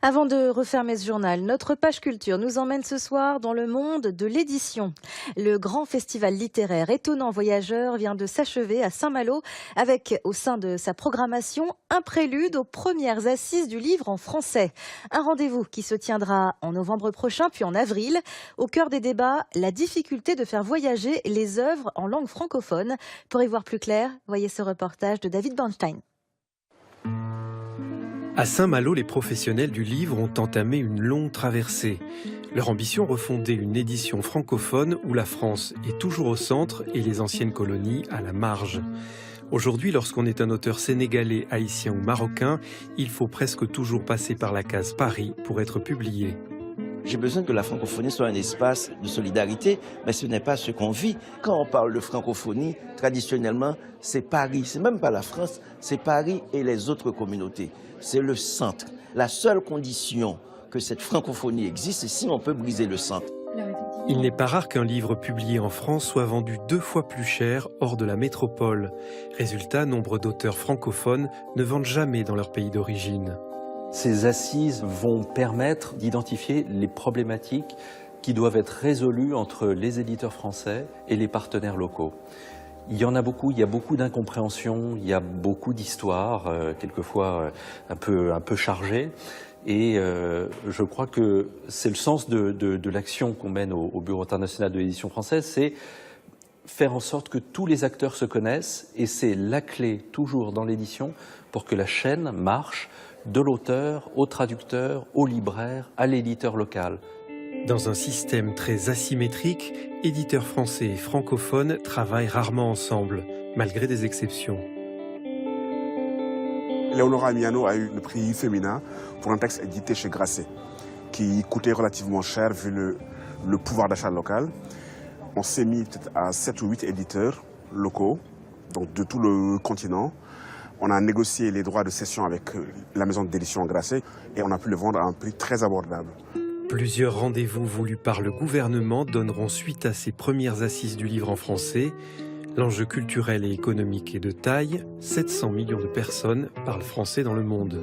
Avant de refermer ce journal, notre page culture nous emmène ce soir dans le monde de l'édition. Le grand festival littéraire Étonnant Voyageur vient de s'achever à Saint-Malo avec, au sein de sa programmation, un prélude aux premières assises du livre en français. Un rendez-vous qui se tiendra en novembre prochain, puis en avril. Au cœur des débats, la difficulté de faire voyager les œuvres en langue francophone. Pour y voir plus clair, voyez ce reportage de David Bernstein. À Saint-Malo, les professionnels du livre ont entamé une longue traversée. Leur ambition, refonder une édition francophone où la France est toujours au centre et les anciennes colonies à la marge. Aujourd'hui, lorsqu'on est un auteur sénégalais, haïtien ou marocain, il faut presque toujours passer par la case Paris pour être publié. J'ai besoin que la francophonie soit un espace de solidarité, mais ce n'est pas ce qu'on vit. Quand on parle de francophonie, traditionnellement, c'est Paris, c'est même pas la France, c'est Paris et les autres communautés. C'est le centre. La seule condition que cette francophonie existe, c'est si on peut briser le centre. Il n'est pas rare qu'un livre publié en France soit vendu 2 fois plus cher hors de la métropole. Résultat, nombre d'auteurs francophones ne vendent jamais dans leur pays d'origine. Ces assises vont permettre d'identifier les problématiques qui doivent être résolues entre les éditeurs français et les partenaires locaux. Il y en a beaucoup, il y a beaucoup d'incompréhension, il y a beaucoup d'histoires, quelquefois un peu chargées. Et je crois que c'est le sens de l'action qu'on mène au Bureau international de l'édition française, c'est faire en sorte que tous les acteurs se connaissent, et c'est la clé toujours dans l'édition pour que la chaîne marche de l'auteur au traducteur, au libraire, à l'éditeur local. Dans un système très asymétrique, éditeurs français et francophones travaillent rarement ensemble, malgré des exceptions. Léonora Miano a eu le prix féminin pour un texte édité chez Grasset, qui coûtait relativement cher vu le pouvoir d'achat local. On s'est mis peut-être à 7 ou 8 éditeurs locaux, donc de tout le continent. On a négocié les droits de cession avec la maison d'édition Grasset et on a pu le vendre à un prix très abordable. Plusieurs rendez-vous voulus par le gouvernement donneront suite à ces premières assises du livre en français. L'enjeu culturel et économique est de taille, 700 millions de personnes parlent français dans le monde.